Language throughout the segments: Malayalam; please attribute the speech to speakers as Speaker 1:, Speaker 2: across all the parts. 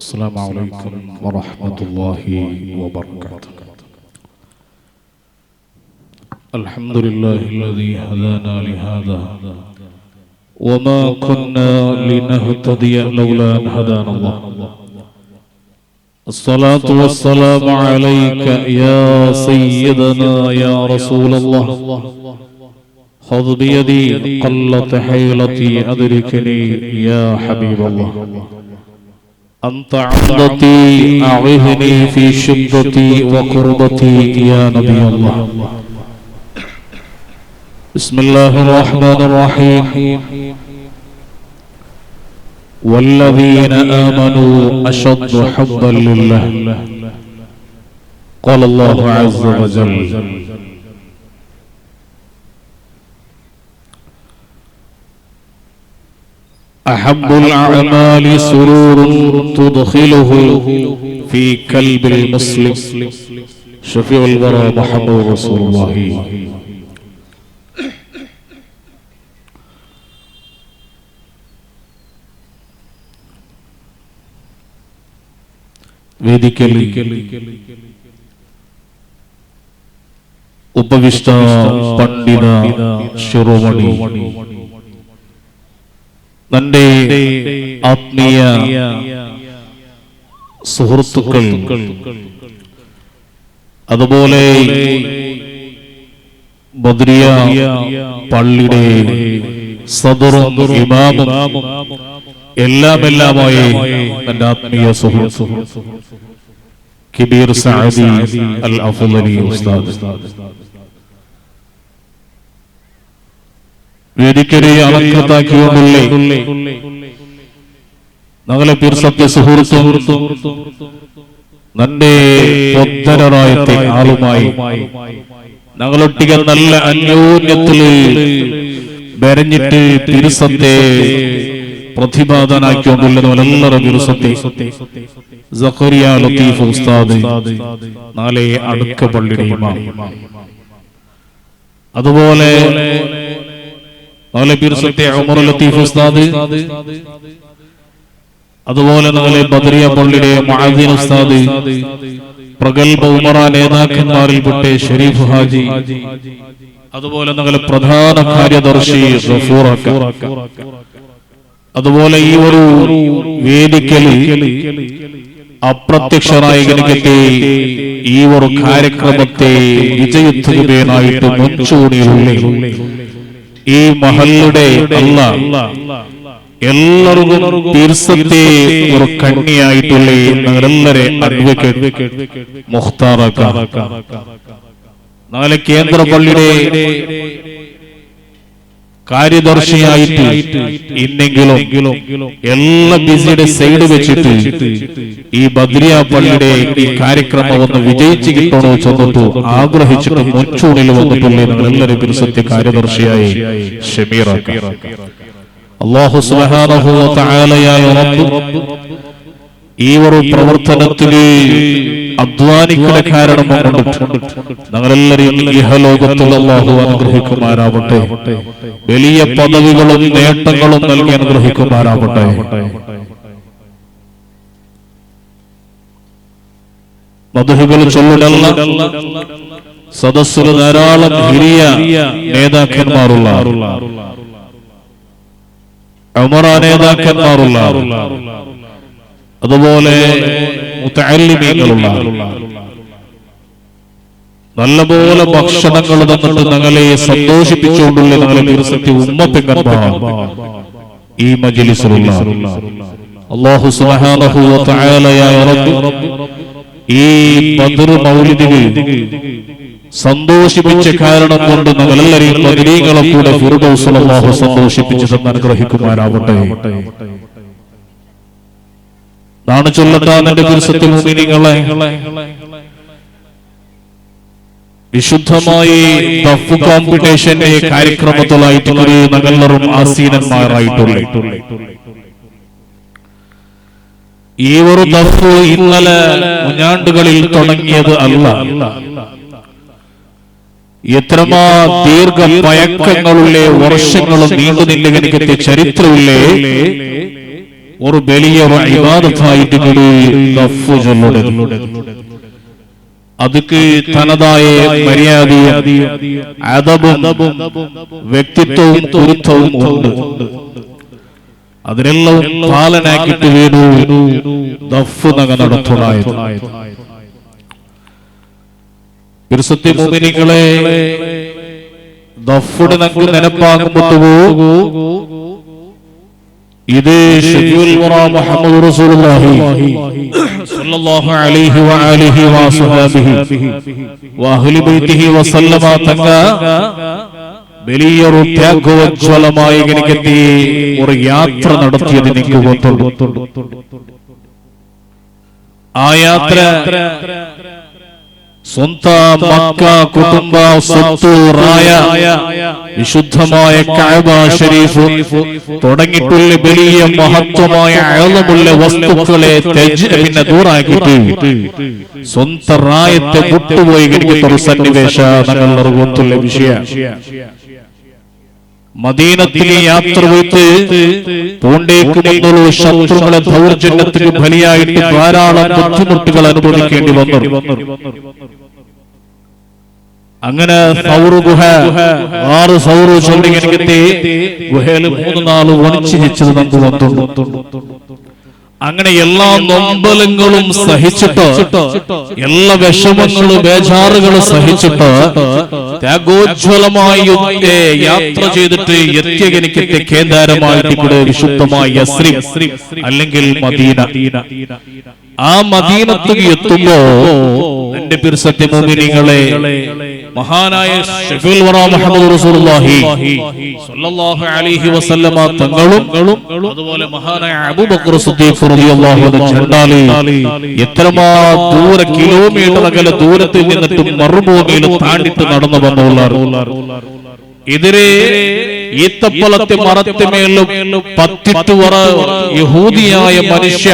Speaker 1: السلام عليكم ورحمة الله وبركاته. الحمد لله الذي هدانا لهذا وما كنا لنهتدي لولا أن هدانا الله. الصلاة والسلام عليك يا سيدنا يا رسول الله. خذ بيدي قلت حيلتي أدركني يا حبيب الله. أنت عضتي أعذني في شدتي وقربتي يا نبي الله. بسم الله الرحمن الرحيم. والذين آمنوا أشد حبا لله. قال الله عز وجل: أحب الأعمال سرور تدخله في قلب المسلم. شفيع الورى محمد رسول الله. വേദിക്കലി ഉപവിഷ്ട പണ്ഡിത ശിരോമണി, തന്റെ ആത്മീയ സുഹൃത്തുക്കൾ, അതുപോലെ ബദ്രിയ പള്ളിയുടെ സദറും ഇമാമും എല്ലാമായി തന്റെ ആത്മീയ സുഹൃത്ത് കബീർ സഅദി അൽ അഫ്ളലി ഉസ്താദ്, വേദിക്കരെ അലങ്കത്താക്കിയുള്ള ഞങ്ങളെ പീർ സത്യ സുഹൃത്തും നന്റെ പൊത്തരായത്തെ ആളുമായി ഞങ്ങളൊട്ടിക നല്ല അന്യോന്യത്തില് ബരഞ്ഞിട്ട് തിരുസത്തെ പ്രതിപാദനാക്കിക്കൊണ്ടുള്ളവരെല്ലാവരും തിരുസത്തെ സഖറിയ ലത്തീഫ് ഉസ്താദ്, നാളെ അടുക്ക പള്ളിയുടെ ഇമാം, അതുപോലെ നാളെ തിരുസത്തെ ഉമർ ലത്തീഫ് ഉസ്താദ്, അതുപോലെ നാളെ ബദരിയ പള്ളിയുടെ മുഅദ്ദിൻ ഉസ്താദ്, പ്രഗൽഭ ഉമറ നേതാക്കന്മാരിൽപ്പെട്ട ഷരീഫ് ഹാജി, അതുപോലെ ഞങ്ങളെ പ്രധാന കാര്യദർശി ഗഫൂറക്ക, അതുപോലെ ഈ ഒരു വേദിക്കല് അപ്രത്യക്ഷരായ ഗണികത്തെ ഈ ഒരു കാര്യക്രമത്തെ വിജയത്തുകയായിട്ട് മുൻചൂണിയിലുള്ള ഈ മഹല്ലുടെ എല്ലാവർക്കും തീർച്ചത്തെ ഒരു കണ്ണിയായിട്ടുള്ള ഞങ്ങളെല്ലാരെ അഡ്വക്കേറ്റ് മുഖ്താറക്ക, നാളെ കേന്ദ്ര പള്ളിയുടെ കാര്യദർശിയായിട്ട് ഇന്നെങ്കിലും എല്ലാ ബിസിയുടെ സൈഡ് വെച്ചിട്ട് ഈ ബദ്രിയ പള്ളിയുടെ ഈ കാര്യക്രമം ഒന്ന് വിജയിച്ചു കിട്ടണോ ചെന്നിട്ടു ആഗ്രഹിച്ചിട്ട് മുൻചൂണിൽ വന്നിട്ടുള്ള ഞങ്ങളെല്ലാവരും തിരുസത്യ കാര്യദർശിയായി ഷമീറാക്ക. അല്ലാഹു സുബ്ഹാനഹു വ തആലയായ റബ്ബ് ഈ ഒരു പ്രവർത്തനത്തിന് അധ്വാനിക്കുന്ന കാരണം ഞങ്ങളെല്ലാവരും ഇഹലോകത്തിൽ അല്ലാഹു അനുഗ്രഹിക്കുമാറാവട്ടെ, വലിയ പദവികളും നേട്ടങ്ങളും നൽകി അനുഗ്രഹിക്കുമാറാവട്ടെ. മദ്ഹുകൾ ചൊല്ലുടല്ല സദസ്സിൽ ധാരാളം ഹിരിയ നേതാക്കന്മാരുള്ള, ഉമറ നേതാക്കന്മാരുള്ള, അതുപോലെ മുതഅല്ലിമീങ്ങളുള്ള, നല്ലപോലെ ഭക്ഷണങ്ങൾ തന്നിട്ട് ഞങ്ങളെ സന്തോഷിപ്പിച്ചുകൊണ്ടുള്ള ഞങ്ങളെ തിരുസത്യ ഉമ്മപ്പെങ്ങന്മാർ ഈ മജ്ലിസിലുള്ള അല്ലാഹു സുബ്ഹാനഹു വ തആലയായ റബ്ബ് ഈ ബദ്ർ മൗലിദിൽ സന്തോഷിപ്പിച്ച കാരണം കൊണ്ട് ഞങ്ങളെല്ലാവരെയും ബദ്രീങ്ങളെ കൂടെ ഫിർദൗസിൽ അല്ലാഹു സന്തോഷിപ്പിച്ച് അനുഗ്രഹിക്കുമാറാവട്ടെ. നാണ് ചൊല്ലട്ടാന്റെ തിരുസത്യ മുഅ്മിനീങ്ങളെ, വിശുദ്ധമായി ദഫ് കോമ്പറ്റീഷന്റെ കാര്യക്രമത്തിലായിട്ട് ഞങ്ങളെല്ലാവരും ആസീനന്മാരായിട്ടുള്ള ഈ ഒരു ദഫ് ഇന്നലെ മുഞ്ഞാണ്ടുകളിൽ തുടങ്ങിയത് അല്ല. എത്രമാ ദീർഘ പയക്കങ്ങളുള്ള വർഷങ്ങളും നീണ്ടു നിൽക്കുന്ന ചരിത്രമില്ലേ ഒരു വലിയ ഇബാദത്തായിട്ട് ദഫ് ചൊല്ലുന്നത്. അതുക്ക് തനതായ മര്യാദയും അദബും വ്യക്തിത്വവും പൊരുത്തവും ഉണ്ട്. അതിനെല്ലാം പാലനാക്കിട്ട് വീണു ദഫ് നഗ നടത്തുണ്ടായത്. ബിർസത്തി മുഅ്മിനീങ്ങളെ, ദഫ്ഫുടെ നമുക്ക് നെനപ്പാകുമ്പോഴോ ഇത് ഷഫീഉൽ വറാ മുഹമ്മദ് റസൂലുള്ളാഹി സ്വല്ലല്ലാഹു അലൈഹി വആലിഹി വസഹബിഹി വഅഹ്ലി ബൈതിഹി വസല്ലമ തങ്ക വലിയൊരു ത്യാഗോജ്വലമായ ഗണികത്തി ഒരു യാത്ര നടത്തിയത് എനിക്ക് ഓർത്തുണ്ട്. ആ യാത്ര സ്വന്തം മക്ക കുടുംബ സ്വത്ത് റായ വിശുദ്ധമായ കഅബ ശരീഫ് തുടങ്ങിയിട്ടുള്ള വലിയ മഹത്വമായ അയലമുള്ള വസ്തുക്കളെ പിന്നെ ദൂരാക്കിയിട്ട് സ്വന്തം റായത്തെ വിട്ടുപോയി ഒരു സന്നിവേശ നഗറിലുള്ള വിഷയ. മദീനത്തിലെ യാത്ര പോയിട്ട് പൂണ്ടേക്ക് മുന്നുള്ള ശത്രുക്കളെ ദൗർജന്യത്തിന് ബലിയായിട്ട് ധാരാളം ബുദ്ധിമുട്ടുകൾ അനുഭവിക്കേണ്ടി വന്നു. അങ്ങനെ ഗുഹ 6 സൗറ് ചൊല്ലിങ്ങനെത്തി ഗുഹയിൽ 3 നാൾ ഒളിച്ചിരിച്ചത് നമുക്ക് വന്നിട്ടുണ്ട്. അങ്ങനെ എല്ലാ നൊമ്പലങ്ങളും സഹിച്ചിട്ട് എല്ലാ വിഷമങ്ങളും ബേജാറുകളും സഹിച്ചിട്ട് ത്യാഗോജ്വലമായി യാത്ര ചെയ്തിട്ട് എത്തിയ കേന്ദ്രമായിട്ട് വിശുദ്ധമായ യസ്രിബ് അല്ലെങ്കിൽ മദീന. ആ മദീനത്തിൽ എത്തുമ്പോ എന്റെ ബിർസത്തി മുഅ്മിനീങ്ങളെ, മഹാനായ ഷഫീഉൽ വറാ മുഹമ്മദ് റസൂലുള്ളാഹി സ്വല്ലല്ലാഹു അലൈഹി വസല്ലമ തങ്ങളും അതുപോലെ മഹാനായ അബൂബക്കർ സിദ്ദീഖ് റളിയല്ലാഹു അൻഹു ചണ്ടാലി എത്രമാ ദൂര കിലോമീറ്റർ അകലെ ദൂരത്തിൽ നിന്നിട്ട് മറുഭൂമിയിൽ താണ്ടിട്ട് നടന്നു വന്നുള്ളാർ. ഇതിരെ ഈത്തപ്പലത്തെ മറത്തിമേലും പത്തിട്ട് വറ യഹൂദിയായ മനുഷ്യ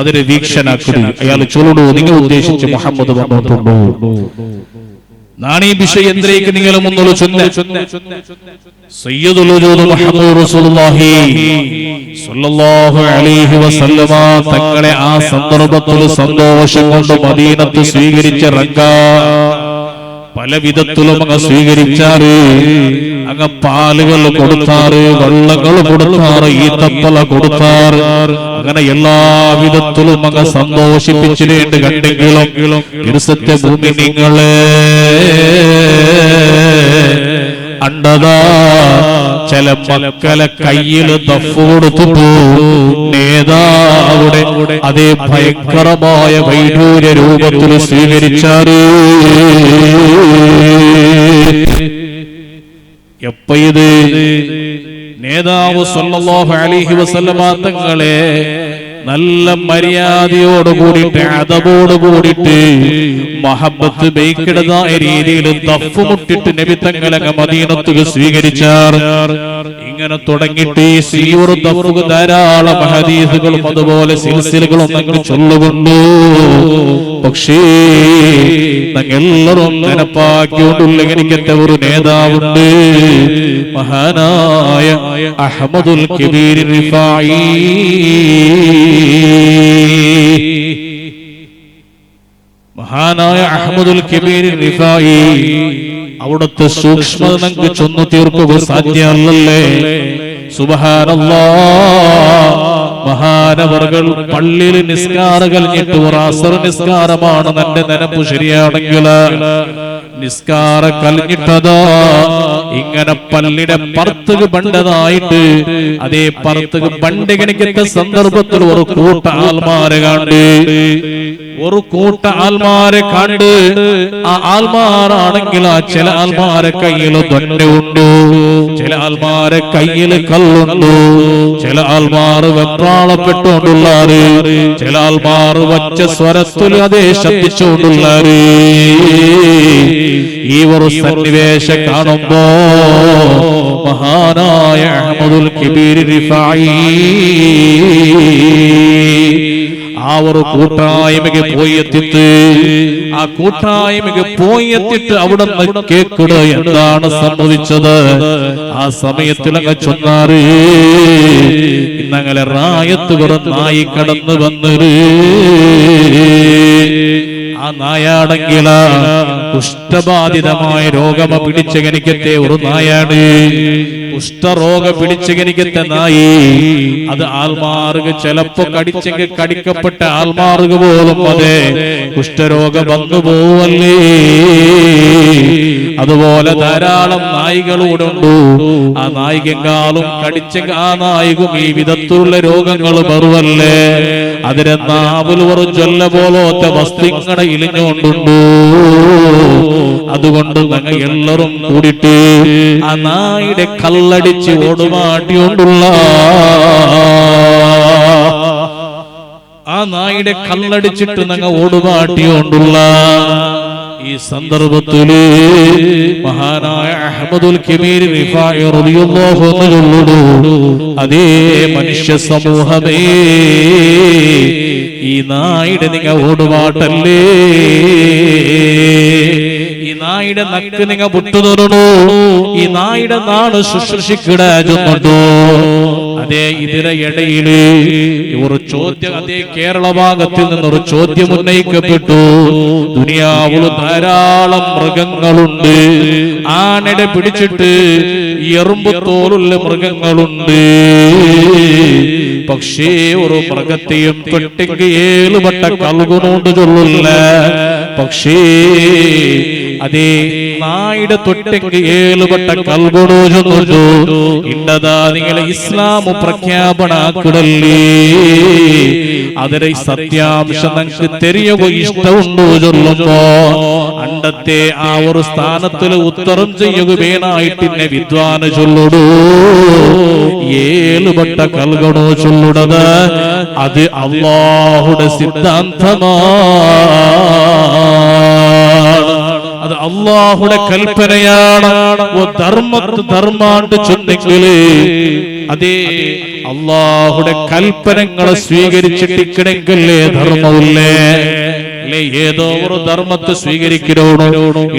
Speaker 1: അതിനെ വീക്ഷണാക്കുന്നു. അയാൾ ചൊല്ലു, നിങ്ങൾ ഉദ്ദേശിച്ച് മുഹമ്മദ് വന്നിട്ടുണ്ടോ? നാണീ വിഷയത്തിലേക്ക് നിങ്ങൾ മുന്നോട്ട് സയ്യിദുൽ വജൂദ് മുഹമ്മദ് റസൂലുള്ളാഹി സ്വല്ലല്ലാഹു അലൈഹി വസല്ലമ തങ്ങളെ ആ സന്ദർഭത്തിൽ സന്തോഷം കൊണ്ട് മദീനത്ത് സ്വീകരിച്ച റങ്ക പല വിധത്തിലും അങ്ങ് സ്വീകരിച്ചാറ്. അങ്ങ് പാലുകൾ കൊടുത്താറ്, വെള്ളങ്ങൾ കൊടുത്താറ്, ഈത്തപ്പല കൊടുത്താറ്. അങ്ങനെ എല്ലാ വിധത്തിലും അങ്ങ് സന്തോഷിപ്പിച്ചിട്ടുണ്ട്. കണ്ടെങ്കിലും ഇരുസത്തെ ഭൂമി നിങ്ങളെ അണ്ടതാ ചില മക്കളെ കയ്യില് ദഫ് കൊടുത്തിട്ടു നേതാവിടെ അതേ ഭയങ്കരമായ വൈഡൂര്യ രൂപത്തിൽ സ്വീകരിച്ചാറ്. എപ്പ ഇത് നേതാവ് സ്വല്ലല്ലാഹു അലൈഹി വസല്ലമ തങ്ങളെ നല്ല മര്യാദയോട് കൂടിയിട്ട് അദബോട് കൂടിയിട്ട് മഹബത്ത് ബൈക്കിടതായ രീതിയിൽ ദഫ് മുട്ടിട്ട് നബി തങ്ങളെ മദീനത്ത് സ്വീകരിച്ചാർ. ഇങ്ങനെ തുടങ്ങിയിട്ട് ഈ സിയൂർ ദഫ് ധാരാളം ഹദീസുകളും അതുപോലെ സിൽസിലകളും ഞങ്ങൾ ചൊല്ലുകൊണ്ടു. പക്ഷേ ഞങ്ങളെല്ലാവരും നെനപ്പാക്കിക്കൊണ്ടുള്ള എനിക്കെന്റെ ഒരു നേതാവുണ്ട്, മഹാനായ അഹ്മദുൽ കബീർ റിഫായി. മഹാനായ അഹ്മദുൽ കബീർ റിഫായി അവിടുത്തെ സൂക്ഷ്മത നമുക്ക് ചൊന്നു തീർക്കുക സാധ്യമല്ലേ? സുബ്ഹാനല്ലാഹ്. മഹാനവർകൾ പള്ളിയിൽ നിസ്കാരം കഴിഞ്ഞിട്ട് അസർ നിസ്കാരമാണ് എന്റെ നെനപ്പ് ശരിയാണെങ്കിൽ നിസ്കാരം കഴിഞ്ഞിട്ടതാ ഇങ്ങനെ പള്ളിയുടെ പർത്തുക ബണ്ടതായിട്ട് അതേ പർത്തുക ബണ്ട് കിണിക്കത്തെ സന്ദർഭത്തിൽ ഒരു കൂട്ട ആൽമാരെ കണ്ട് ആ ആൽമാരാണെങ്കിൽ ആ ചില ആൽമാരെ കയ്യിൽ ദണ്ഡുണ്ട്, ചില ആൽമാരെ കയ്യിൽ കല്ലുണ്ട്, ചില ആൽമാർ വെപ്രാളപ്പെട്ടുകൊണ്ടുള്ളാറ്, ചില ആൽമാർ വച്ച സ്വരത്തിൽ അതേ ശബ്ദിച്ചുകൊണ്ടുള്ളാറ്. ഈ ഒരു സന്നിവേശം കാണുമ്പോ മഹാനായ അഹ്മദുൽ കബീർ റിഫായി ആ ഒരു കൂട്ടായ്മയ്ക്ക് പോയി എത്തിയിട്ട് ആ കൂട്ടായ്മയ്ക്ക് പോയി എത്തിയിട്ട് അവിടെ നിന്ന് കേൾക്കുക എന്താണ് സംഭവിച്ചത്. ആ സമയത്തിൽ അങ്ങ് ചൊന്നാറ് ഇന്നങ്ങനെ റായത്ത് നായി കടന്നു വന്നത്. ആ നായാണെങ്കിൽ കുഷ്ഠബാധിതമായ രോഗം പിടിച്ചകനിക്കത്തെ ഒരു നായാണ്. കുഷ്ഠരോഗം പിടിച്ചകനിക്കത്തെ നായി അത് ആൽമാറുക ചിലപ്പോ കടിച്ചെങ്കിൽ കടിക്കപ്പെട്ട ആൽമാറുക പോലും അതെ കുഷ്ഠരോഗം വന്നു പോവല്ലേ. അതുപോലെ ധാരാളം നായികളൂടെ ഉണ്ട്. ആ നായികെങ്കാലും കടിച്ചെങ്കിൽ ആ നായികും ഈ വിധത്തിലുള്ള രോഗങ്ങൾ വരുവല്ലേ. അതിനെ നാവിൽ ഒരു ചൊല്ല പോലത്തെ വസ്തുക്കളെ ഇലിഞ്ഞുകൊണ്ടുണ്ടോ. അതുകൊണ്ട് ഞങ്ങൾ എല്ലാവരും കൂടിയിട്ട് ആ നായുടെ കല്ലടിച്ച് ഓടുമാട്ടിയോണ്ടുള്ള ആ നായുടെ കല്ലടിച്ചിട്ട് ഞങ്ങൾ ഓടുമാട്ടിയോണ്ടുള്ള ഈ സന്ദർഭത്തില് മഹാനായ അഹ്മദുൽ കബീർ റിഫാഇ റളിയല്ലാഹു അൻഹു അതേ മനുഷ്യ സമൂഹമേ ഈ നായുടെ നിങ്ങൾ ഓടുപാട്ടല്ലേ. ഈ നായുടെ നക്ക് നിങ്ങൾ വിട്ടുതരണോ. ഈ നായുടെ നാട് ശുശ്രൂഷിക്കിടോ. അതേ ഇതിന് ഇടയില് ഒരു ചോദ്യം അതേ കേരള ഭാഗത്തിൽ നിന്നൊരു ചോദ്യം ഉന്നയിക്കപ്പെട്ടു. ദുനിയാവിൽ ധാരാളം മൃഗങ്ങളുണ്ട്. ആനയുടെ പിടിച്ചിട്ട് എറുമ്പത്തോലുള്ള മൃഗങ്ങളുണ്ട്. പക്ഷേ ഒരു മൃഗത്തെയും തൊട്ടെങ്കിൽ 7 വട്ട കൽകുനോണ്ട് ചൊല്ലില്ല. പക്ഷേ അതേ നായുടെ തൊട്ടെങ്കിൽ 7 വട്ട കൽകുനോ ചൊല്ലു. ഇന്നതാ നിങ്ങളെ ഇസ്ലാം പ്രഖ്യാപനാക്കിടല്ലേ. അതിലെ സത്യാംശം നിങ്ങൾക്ക് തെരിയുക ഇഷ്ടമുണ്ടോ ചൊല്ലുമ്പോ അണ്ടത്തെ ആ ഒരു സ്ഥാനത്തിൽ ഉത്തരം ചെയ്യുക വേണായിട്ടിന്നെ വിദ്വാന് ചൊല്ലുടൂ. 7 വട്ട കൽകണോ ചൊല്ലുടത് അത് അല്ലാഹുടെ സിദ്ധാന്തമാണ്. അത് അല്ലാഹുടെ കൽപ്പനയാണ്. ധർമാണ്ട് ചൊന്നെങ്കില് അതേ അല്ലാഹുടെ കൽപ്പനകളെ സ്വീകരിച്ചിട്ടിക്കണെങ്കിലേ ധർമ്മമില്ലേ. ഏതോ ഒരു ധർമ്മത്തെ സ്വീകരിക്കണോ.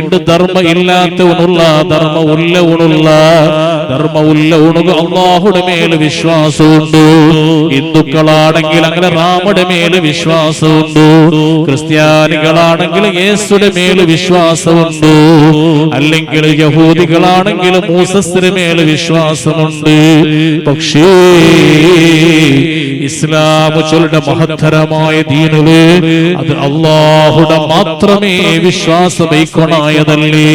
Speaker 1: ഇണ്ട് ധർമ്മ ഇല്ലാത്തവനുള്ള ധർമ്മ ഉള്ള ഉണുള്ള ധർമ്മ ഉള്ള ഉണുക അല്ലാഹുടെ മേല് വിശ്വാസമുണ്ട്. ഹിന്ദുക്കളാണെങ്കിൽ അങ്ങനെ റാമയുടെ മേല് വിശ്വാസമുണ്ട്. ക്രിസ്ത്യാനികളാണെങ്കിൽ യേശുടെ മേല് വിശ്വാസമുണ്ട്. അല്ലെങ്കിൽ യഹൂദികളാണെങ്കിൽ മൂസസിന്റെ മേല് വിശ്വാസമുണ്ട്. പക്ഷേ ഇസ്ലാം ചൊല്ലുന്ന മഹത്തരമായ ദീനില് അത് അല്ലാഹുടെ മാത്രമേ വിശ്വാസം വയ്ക്കണായതല്ലേ.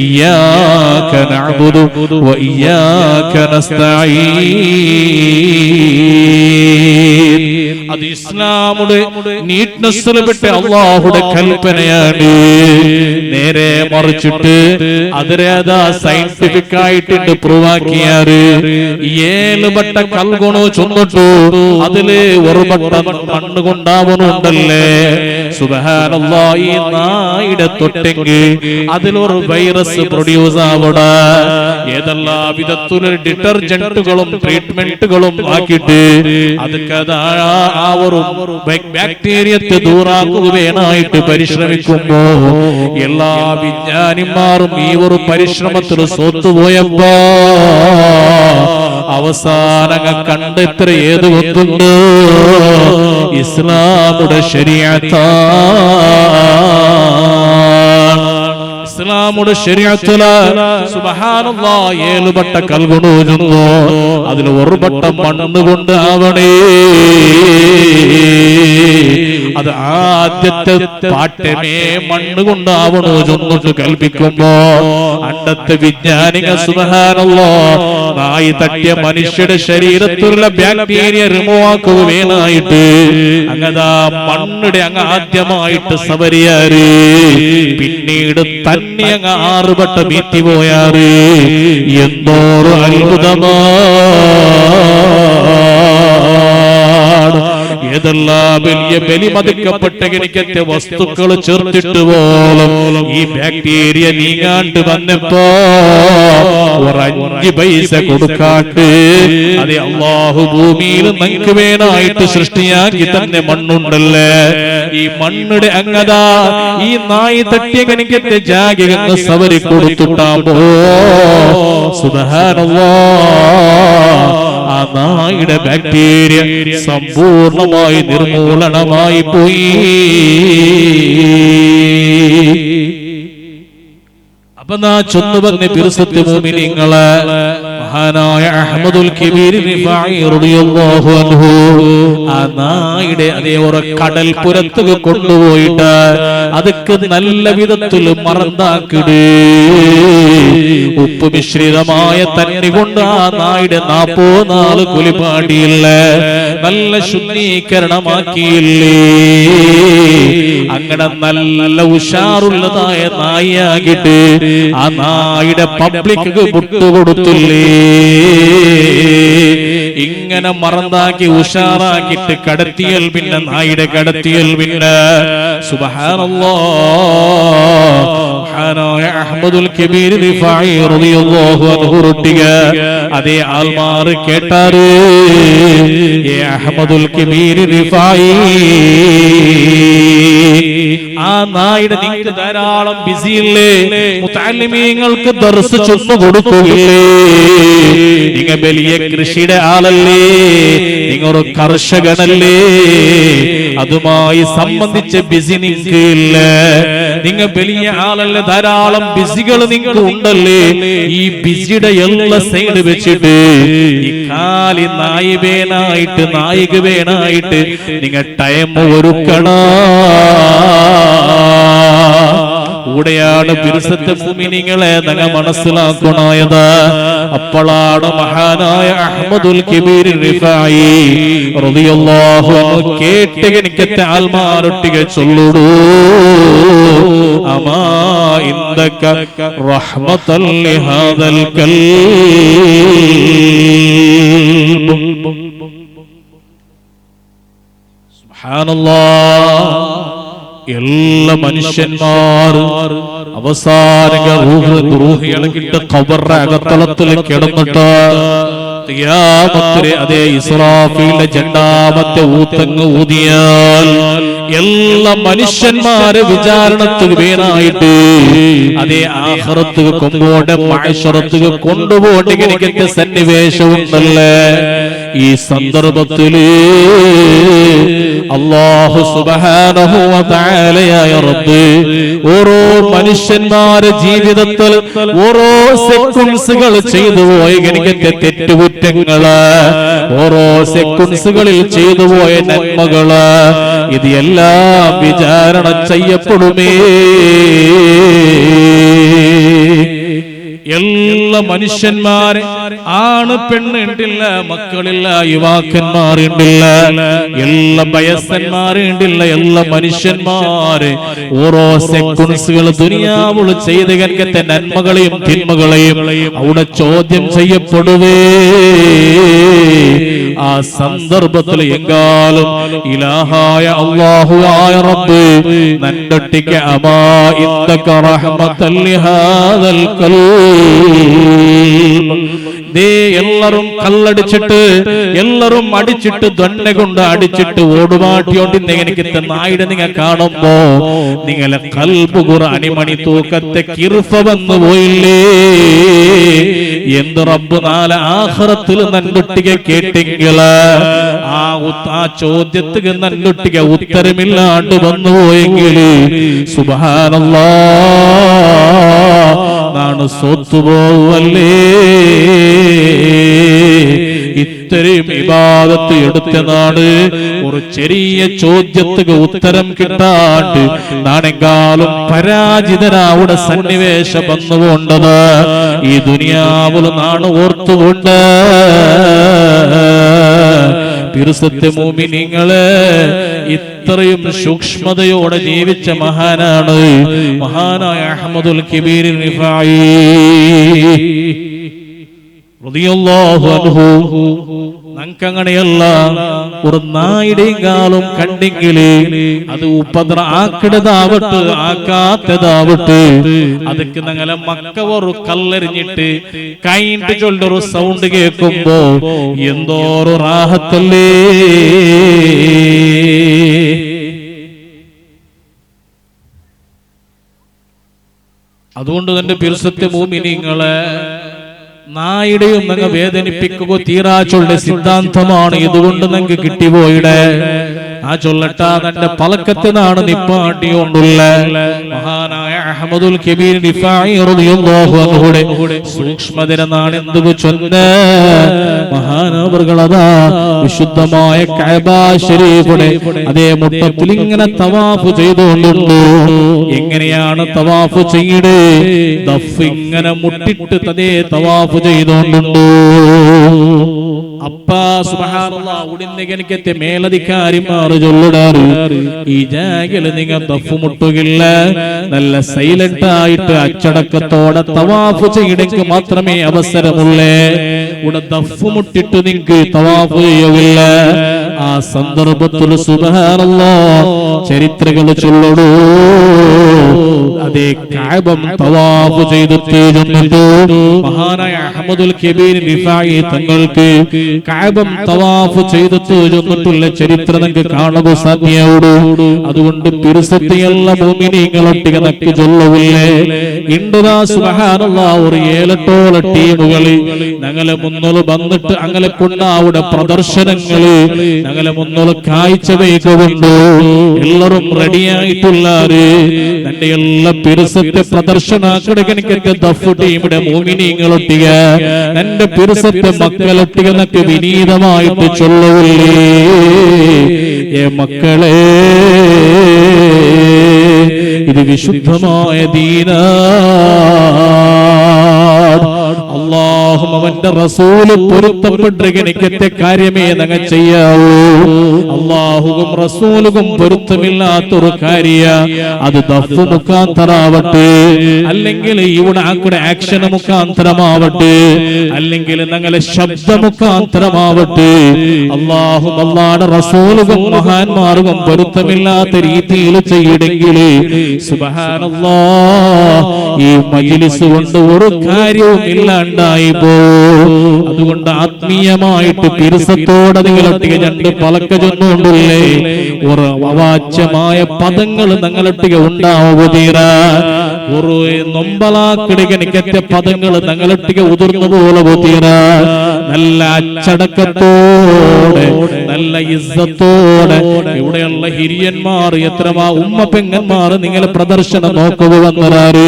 Speaker 1: ഇയ്യാക നഅ്ബുദു വ ഇയ്യാക നസ്തഈൻ. അത് ഇസ്ലാമുടെ നീറ്റ്നെസ്സിൽ പെട്ട അല്ലാഹുടെ കൽപ്പനയാണ്. നേരെ മറിച്ചിട്ട് അതിരേതാ സയന്റിഫിക് ആയിട്ടുണ്ട് പ്രൂവാക്കിയാറ്. 7 വട്ട കൽഗുണോ ചൊന്നിട്ടു അതില് ഒരു വട്ടം മണ്ണ് കൊണ്ടാവുന്നുണ്ടല്ലേ. സുബ്ഹാനല്ലാഹ്. ഈ നായുടെ തൊട്ടെങ്കിൽ അതിലൊരു വൈറസ് പ്രൊഡ്യൂസ് ആവണം. ഏതെല്ലാ വിധത്തിലുള്ള ഡിറ്റർജന്റുകളും ട്രീറ്റ്മെന്റുകളും ആക്കിയിട്ട് അതൊക്കെ ആ ഒരു ബാക്ടീരിയത്തെ ദൂരാക്കുവാനായിട്ട് പരിശ്രമിക്കുമ്പോ എല്ലാ വിജ്ഞാനിമാരും ഈ ഒരു പരിശ്രമത്തിൽ സ്വത്തുപോയപ്പോ അവസാനം കണ്ടെത്ര ഏത് ഒത്തുണ്ട് ഇസ്ലാമുടെ ശരീഅത്താണ്. ഇസ്ലാമുടെ ശരീഅത്തില് സുബ്ഹാനല്ലാഹ് 7 വട്ട കൽഗുണോ ചൊല്ലോ. അതിൽ ഒരു വട്ടം മണ്ണ് കൊണ്ട് ആവണേ. അത് ആദ്യത്തെ പാട്ടമേ മണ്ണ് കൊണ്ടാവണോ ചൊന്നിട്ട് കൽപ്പിക്കുമ്പോ അണ്ടത്തെ വിജ്ഞാനികൾ സുബ്ഹാനല്ലാഹ് നായി തട്ടിയ മനുഷ്യരുടെ ശരീരത്തിലുള്ള ബാക്ടീരിയ റിമൂവ് ആക്കുവാനായിട്ട് അങ്ങതാ മണ്ണിടെ അങ്ങ് ആദ്യമായിട്ട് സവരിയാറ്. പിന്നീട് തന്നെ അങ്ങ് 6 വട്ടം വീത്തി പോയാറ്. എന്തോരം അത്ഭുതമാണ്. ഏതെല്ലാം വലിയ ബലിമതിക്കപ്പെട്ട എനിക്കത്തെ വസ്തുക്കൾ ചേർത്തിട്ട് പോലും ഈ ബാക്ടീരിയ നീങ്ങാണ്ട് വന്നപ്പോ ഒരു 5 പൈസ കൊടുക്കാണ്ട് അതെ അല്ലാഹു ഭൂമിയിൽ നമുക്ക് വേണമായിട്ട് സൃഷ്ടിയാക്കി തന്നെ മണ്ണുണ്ടല്ലേ, ഈ മണ്ണിടെ അങ്ങതാ ഈ നായി തട്ടിയ കനിക്കത്തെ ജാഗികങ്ങ് സവരി കൊടുത്തുട്ടാമ്പോ സുബ്ഹാനല്ലാഹ് ആ നായുടെ ബാക്ടീരിയ സമ്പൂർണമായി നിർമൂലനമായി പോയി. അപ്പൊ നാ ചൊന്നു പറഞ്ഞ പിറുസത്ത് മോമിനിങ്ങളെ മഹാനായ അഹ്മദുൽ കബീർ റിഫായി റളിയല്ലാഹു അൻഹു ആ നായുടെ അതേ ഒരു കടൽ പുറത്തേക്ക് കൊണ്ടുപോയിട്ട് അതൊക്കെ നല്ല വിധത്തിൽ മറന്നാക്കിട് ഉപ്പ് മിശ്രിതമായ തന്നി കൊണ്ട് ആ നായുടെ 44 കുലിപാടിയില്ല നല്ല ശുദ്ധീകരണമാക്കിയില്ലേ. അങ്ങനെ നല്ല ഉഷാറുള്ളതായ നായിയാകിട്ട് ആ നായുടെ പബ്ലിക് വിട്ടുകൊടുത്തില്ലേ. ഇങ്ങനെ മറന്നാക്കി ഉഷാറാക്കിട്ട് കടത്തിയൽ പിന്നെ നായുടെ കടത്തിയൽ പിന്നെ സുബ്ഹാനല്ലാഹ് അഹ്മദുൽ കബീർ റിഫായി റളിയല്ലാഹു അൻഹു റൊട്ടിക അതേ ആൽമാർ കേട്ടാറ് ഏ അഹ്മദുൽ കബീർ റിഫായി ആ നായുടെ നിങ്ങൾക്ക് ധാരാളം ബിസിയില്ലേ, മുതഅല്ലിമീങ്ങൾക്ക് ദർസ് ചൊന്നു കൊടുക്കുകയില്ലേ, നിങ്ങൾ വലിയ കൃഷിയുടെ ആളല്ലേ, നിങ്ങൾ ഒരു കർഷകനല്ലേ, അതുമായി സംബന്ധിച്ച ബിസി നിങ്ങൾക്ക് ഇല്ല, നിങ്ങൾ വലിയ ആളല്ലേ, ധാരാളം ബിസികൾ നിങ്ങൾക്ക് ഉണ്ടല്ലേ. ഈ ബിസിയുടെ എല്ലാ സൈഡ് വെച്ചിട്ട് ഈ കാലി നായി വേണായിട്ട് നായിക വേണായിട്ട് നിങ്ങൾ ടൈം ഒരുക്കണം. കൂടെയാണ് പിറുസത്തെ മുഅ്മിനീങ്ങളെ നിങ്ങൾ മനസ്സിലാക്കണത്. അപ്പോഴാണ് മഹാനായ അഹ്മദുൽ കബീർ റിഫായി റളിയല്ലാഹു അൻഹു കേട്ട് എനിക്കത്തെ ആൽമാരൊട്ടിക ചൊല്ലുടൂ അമാ ഇൻദക റഹ്മത്തൽ ലിഹാദൽ ഖൽബ്. സുബ്ഹാനല്ലാഹ്. എല്ലാ മനുഷ്യന്മാർ അവസാന റൂഹ് ഇളകിട്ട് ഖബറിന്റെ അകത്തളത്തിൽ കിടന്നിട്ട് ഖിയാമത്തിലെ അതേ ഇസ്രാഫീലിന്റെ രണ്ടാമത്തെ ഊത്തങ്ങ് ഊതിയാൽ എല്ലാ മനുഷ്യന്മാരെ വിചാരണത്തിന് വേണായിട്ട് അതേ ആഖിറത്ത് കൊണ്ടുപോകേണ്ട മഹ്ശറത്ത് കൊണ്ടുപോകേണ്ട സന്നിവേശമുണ്ടല്ലേ. ഈ സന്ദർഭത്തില് അല്ലാഹു സുബ്ഹാനഹു വ തആലയായ റബ്ബ് ഓരോ മനുഷ്യന്മാരുടെ ജീവിതത്തിൽ ഓരോ സെക്കൻഡ്സുകൾ ചെയ്തു പോയ എനിക്കത്തെ തെറ്റുകുറ്റങ്ങള്, ഓരോ സെക്കൻഡ്സുകളിൽ ചെയ്തു പോയ നന്മകള്, ഇത് എല്ലാം വിചാരണ ചെയ്യപ്പെടുമേ. എല്ലാ മനുഷ്യന്മാരെ ആണ് പെണ്ണ് ഉണ്ടില്ല, മക്കളില്ല, യുവാക്കന്മാരുണ്ടില്ല, എല്ലാ വയസ്സന്മാരുണ്ടില്ല, എല്ലാ മനുഷ്യന്മാരെ ഓരോ സെക്കൻഡ്സുകൾ ദുനിയാവുൾ ചെയ്ത് കൽക്കത്തെ നന്മകളെയും തിന്മകളെയും അവിടെ ചോദ്യം ചെയ്യപ്പെടുവേ. ആ സന്ദർഭത്തിൽ എങ്കാലും ഇലാഹായ അല്ലാഹുവായ റബ്ബ് നന്ദട്ടിക്ക് അമാ ഇൻദക റഹ്മത്തൽ ലിഹാദൽ ഖൽബ്. എല്ലാരും കല്ലടിച്ചിട്ട് എല്ലാരും അടിച്ചിട്ട് ദൊന്നെ കൊണ്ട് അടിച്ചിട്ട് ഓടുമാട്ടിയോണ്ട് എനിക്ക് നായിടെ നിങ്ങൾ കാണുമ്പോ നിങ്ങളെ കൽബ് ഖുർആനി തൂക്കത്തെ കിർഫ വന്നു പോയില്ലേ. എന്ത് റബ്ബ് നാളെ ആഖിറത്തിൽ നന്ദൊട്ടിക കേട്ടെങ്കില് ആ ചോദ്യത്തിന് നന്ദൊട്ടിക ഉത്തരമില്ലാണ്ട് വന്നു പോയെങ്കിൽ സുബ്ഹാനല്ലാഹ് നാണ് സോത്തുപോവല്ലേ. ഇത്രയും ഇബാദത്ത് എടുത്ത നാട് ഒരു ചെറിയ ചോദ്യത്തിന് ഉത്തരം കിട്ടാണ്ട് നാണെങ്കാലും പരാജിതനാവുടെ സന്നിവേശം വന്നുകൊണ്ടത് ഈ ദുനിയാവുൽ നാണ് ഓർത്തുകൊണ്ട് പിറുസത്തെ മുഅ്മിനീങ്ങളെ ഇത്രയും സൂക്ഷ്മതയോടെ ജീവിച്ച മഹാനാണ് മഹാനായ അഹ്മദുൽ കബീർ റിഫായി. റളിയല്ലാഹു അൻഹു നങ്കങ്ങനെയല്ല ഒരു നായുടെയും കാലും കണ്ടെങ്കില് അത് ആക്കിടതാവട്ടെ ആക്കാത്തതാവട്ടെ അതൊക്കെ ഞങ്ങളെ മക്ക ഒരു കല്ലെറിഞ്ഞിട്ട് കൈയിട്ട് ചൊല്ലൊരു സൗണ്ട് കേൾക്കുമ്പോ എന്തോരു റാഹത്തല്ലേ. അതുകൊണ്ട് തന്നെ പിർസത്തെ മുഅ്മിനീങ്ങളെ നായുടെയും നിങ്ങൾ വേദനിപ്പിക്കുക തീരാച്ചൊള്ള സിദ്ധാന്തമാണ്. ഇതുകൊണ്ട് നിങ്ങൾക്ക് കിട്ടിപ്പോയിടെ ആ ചൊല്ലട്ടാ തന്റെ പലക്കത്തിനാണ് നിപ്പാട്ടിയോണ്ടുള്ള മഹാനായ അഹ്മദുൽ കബീർ റിഫായി റളിയല്ലാഹു അൻഹുടെ സൂക്ഷ്മതരനാണ് എന്തു ചൊന്ന മഹാനവറുകളതാ വിശുദ്ധമായ കഅബ ശരീഫുടെ അതേ മുട്ടത്തിൽ ഇങ്ങനെ തവാഫ് ചെയ്തുകൊണ്ടുണ്ട്. എങ്ങനെയാണ് തവാഫ് ചെയ്യണേ? ദഫ് ഇങ്ങനെ മുട്ടിട്ട് തതേ തവാഫ് ചെയ്തുകൊണ്ടുണ്ട്. അപ്പാ സുബ്ഹാനല്ലാഹ് ഉടനെകനിക്കത്തെ മേലധികാരിമാർ ചൊല്ലുടാറ് ഈ ജാഗിൽ നിങ്ങൾ ദഫ് മുട്ടുകില്ല, നല്ല സൈലന്റ് ആയിട്ട് അച്ചടക്കത്തോടെ തവാഫ് ചെയ്യണമെങ്കിൽ മാത്രമേ അവസരമുള്ളേ. ഇവിടെ ദഫ് മുട്ടിട്ട് നിങ്ങൾക്ക് തവാഫ് ചെയ്യില്ല. ആ സന്ദർഭത്തിൽ സുബ്ഹാനല്ലാഹ് ചരിത്രങ്ങൾ ചൊല്ലടൂ അതേ കഅബം തവാഫ് ചെയ്തിട്ട് മഹാനായ അഹ്മദുൽ കബീർ റിഫായി തങ്ങൾക്ക് കഅബം തവാഫ് ചെയ്തിട്ട് ചെന്നിട്ടുള്ള ചരിത്രം നിങ്ങൾക്ക് കാണുക സാധ്യമാവുള്ളൂ. അതുകൊണ്ട് പിർസത്തിയുള്ള മുഅ്മിനീങ്ങളൊട്ടിക നക്ക് ചൊല്ലുവില്ലേ ഇണ്ടതാ സുബ്ഹാനല്ലാഹ് ഒരു 7-8 ടീമുകള് ഞങ്ങളെ മുന്നിൽ വന്നിട്ട് അങ്ങനെ കൊണ്ടാവിടെ പ്രദർശനങ്ങള് ഞങ്ങളെ മുന്നിൽ കാഴ്ച വയ്ക്കുന്നുണ്ട്. എല്ലാവരും റെഡിയായിട്ടുള്ളാര് തന്റെ എല്ലാ പിർസത്തെ പ്രദർശനാക്കടകനിക്കൊക്കെ ദഫ് ടീമിടെ മുഅ്മിനീങ്ങളൊട്ടിക എന്റെ പിർസത്തെ മക്കളൊട്ടിക എന്നൊക്കെ വിനീതമായിട്ട് ചൊല്ലുവില്ലേ മക്കളെ. ഇത് വിശുദ്ധമായ ദീനാ. അല്ലാഹും അവന്റെ റസൂൽ പൊരുത്തപ്പെട്ട കാര്യമേ ഞങ്ങൾ ചെയ്യാവൂ. അല്ലാഹുവും റസൂലുകും പൊരുത്തമില്ലാത്തൊരു കാര്യ അത് ദഫ് മുഖാന്തരാവട്ടെ, അല്ലെങ്കിൽ ഇവിടെ ആക്കുടെ ആക്ഷൻ മുഖാന്തരമാവട്ടെ, അല്ലെങ്കിൽ ഞങ്ങളെ ശബ്ദ മുഖാന്തരമാവട്ടെ. അല്ലാഹും അല്ലാഹുവിന്റെ റസൂലുകും മഹാന്മാർക്കും പൊരുത്തമില്ലാത്ത രീതിയിൽ ചെയ്യണമെങ്കിൽ സുബ്ഹാനല്ലാഹ് ഈ മജ്ലിസ് കൊണ്ട് ഒരു കാര്യവും ഇല്ലാണ്ടായി പോകും. അതുകൊണ്ട് ആത്മീയമായിട്ട് പിർസത്തോടെ നിങ്ങളൊട്ടിക രണ്ട് പലക്ക ചൊന്നുകൊണ്ടില്ലേ ഒരു അവാച്യമായ പദങ്ങൾ നിങ്ങളൊട്ടിക ഉണ്ടാവുക. ഒരു നൊമ്പലാക്കിടകനിക്കറ്റ പദങ്ങൾ നിങ്ങളൊട്ടിക ഉതിർന്നു പോലെ തീര. നല്ല അച്ചടക്കത്തോടെ നല്ല ഇസ്സത്തോടെ ഇവിടെയുള്ള ഹിരിയന്മാർ എത്രമാ ഉമ്മ പെങ്ങന്മാർ നിങ്ങളെ പ്രദർശനം നോക്കുക വന്നരാറ്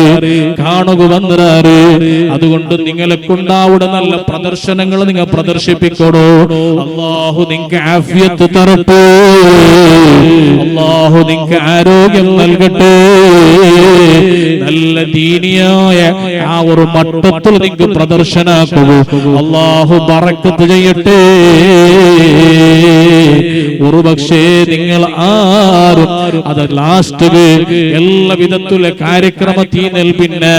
Speaker 1: കാണുക വന്നരാറ്. അതുകൊണ്ട് നിങ്ങളെ കൊണ്ടാവിടെ നല്ല പ്രദർശനങ്ങൾ നിങ്ങൾ പ്രദർശിപ്പിക്കണോ. അല്ലാഹു നിങ്ങൾക്ക് ആഫിയത്ത് തരട്ടെ, അല്ലാഹു നിങ്ങൾക്ക് ആരോഗ്യം നൽകട്ടെ. നല്ല ദീനിയായ ആ ഒരു മട്ടത്തിൽ നിങ്ങൾക്ക് പ്രദർശനാക്കുക. അല്ലാഹു ബറക്കത്ത് ചെയ്യട്ടെ. ഒരുപക്ഷേ നിങ്ങൾ ആരും അത് ലാസ്റ്റ് എല്ലാ വിധത്തിലുള്ള കാര്യക്രമത്തിൽ പിന്നെ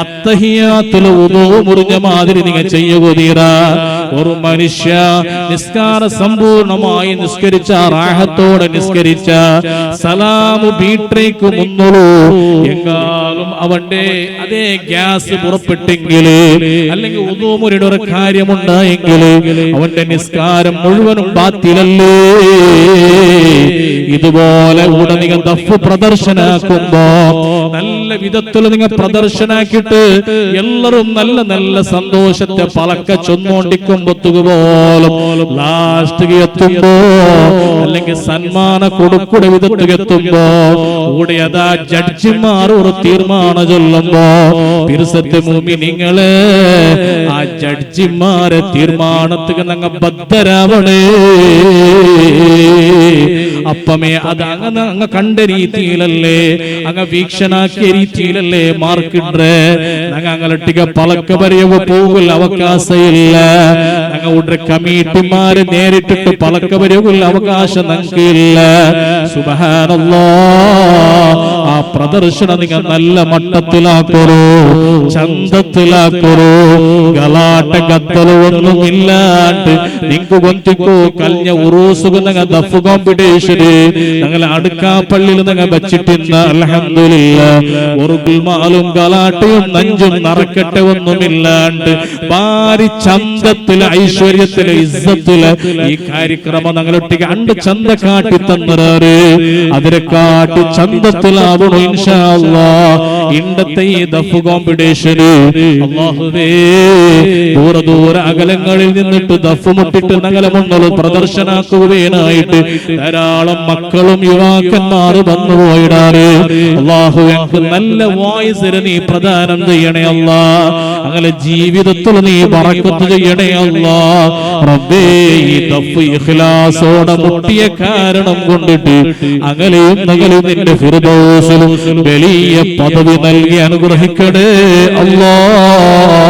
Speaker 1: അത്തഹിയാത്തുൽ വുദൂ മുറിഞ്ഞ മാതിരി നിങ്ങൾ ചെയ്യുക തീര. ഒരു മനുഷ്യ നിസ്കാര സമ്പൂർണമായി നിസ്കരിച്ച റാഹത്തോടെ നിസ്കരിച്ച സലാമു ബീട്രേക്ക് മുന്നുള്ളൂ എങ്കാലും അവന്റെ അതേ ഗ്യാസ് പുറപ്പെട്ടെങ്കിൽ അല്ലെങ്കിൽ വുദൂ മുറിയുടെ ഒരു കാര്യമുണ്ടായെങ്കിൽ അവന്റെ നിസ്കാരം മുഴുവനും ബാത്തിലല്ലേ. ഇതുപോലെ ഇവിടെ നിങ്ങൾ ദഫ് പ്രദർശനാക്കുമ്പോ നല്ല വിധത്തിൽ നിങ്ങൾ പ്രദർശനാക്കിയിട്ട് എല്ലാവരും നല്ല നല്ല സന്തോഷത്തെ പലക്ക ചൊന്നോണ്ടിക്കുമ്പോത്തുപോലും ലാസ്റ്റ് എത്തുമ്പോ അല്ലെങ്കിൽ സന്മാന കൊടുക്കുട വിധത്തിൽ എത്തുമ്പോ കൂടെ അതാ ജഡ്ജിമാർ ഒരു തീർമാനം ചൊല്ലുമ്പോ പിർസത്തെ മുഅ്മിനീങ്ങളെ ആ ജഡ്ജിമാരെ തീർമാനത്തിന് ഞങ്ങൾ ബദ്ധരാവണേ. അപ്പമേ അത് അങ്ങനെ അങ്ങ് കണ്ട രീതിയിലല്ലേ അങ്ങ് വീക്ഷണാക്കിയ രീതിയിലല്ലേ മാർക്കിട്ടെ. ഞങ്ങളൊട്ടിക പലക്ക വരെയോ പോകില്ല അവകാശമില്ല. ഞങ്ങളുടെ കമ്മിറ്റിമാരെ നേരിട്ടിട്ട് പലക്ക വരെയുള്ള അവകാശം ഞങ്ങൾക്കില്ല. സുബ്ഹാനല്ലാഹ് ആ പ്രദർശനം നിങ്ങൾ നല്ല മട്ടത്തിലാക്കറോ, ചന്തത്തിലാക്കറോ. ഗലാട്ട കത്തലൊന്നുമില്ലാണ്ട് നിങ്ങൾക്ക് കൊഞ്ചിക്കോ കഴിഞ്ഞ ഉറൂസുക നിങ്ങൾ ദഫ് കോമ്പറ്റീഷന് ഞങ്ങൾ അടുക്കാപ്പള്ളിയിൽ നിങ്ങൾ വെച്ചിട്ടിന്ന് അൽഹംദുലില്ലാഹ് ഒരു ഗുൽമാലും ഗലാട്ടയും നഞ്ചും നറക്കട്ടെ ഒന്നുമില്ലാണ്ട് ഭാരി ചന്തത്തില് ഐശ്വര്യത്തില് ഇസ്സത്തില് ഈ കാര്യക്രമം ഞങ്ങളൊട്ടിക്ക് അണ്ട് ചന്ത കാട്ടി തന്നറാറ് അതിനെ കാട്ടി ചന്തത്തിലാവണു ഇൻഷാ അല്ലാഹ്. ഇണ്ടത്തെ ഈ ദഫ് കോമ്പറ്റീഷന് അല്ലാഹുവേ ദൂര ദൂര അകലങ്ങളിൽ നിന്നിട്ട് ദഫ് മുട്ടിട്ട് ഞങ്ങളെ മുന്നിൽ പ്രദർശനാക്കുവാനായിട്ട് ധാരാളം മക്കളും യുവാക്കന്മാർ വന്നുപോയിടാറ്. അല്ലാഹു ഞങ്ങൾക്ക് നല്ല വോയിസിന് നീ പ്രദാനം ചെയ്യണേ അല്ലാഹ്. അങ്ങനെ ജീവിതത്തിൽ നീ ബറക്കത്ത് ചെയ്യണേ അല്ലാഹ്. റബ്ബേ ഈ ദഫ് ഇഖ്ലാസോടെ മുട്ടിയ കാരണം കൊണ്ടിട്ട് അകലെയും നകലെയും നിന്റെ ഫിർദൗസിലും വലിയ പദവി നൽകി അനുഗ്രഹിക്കണേ അല്ലാഹ്.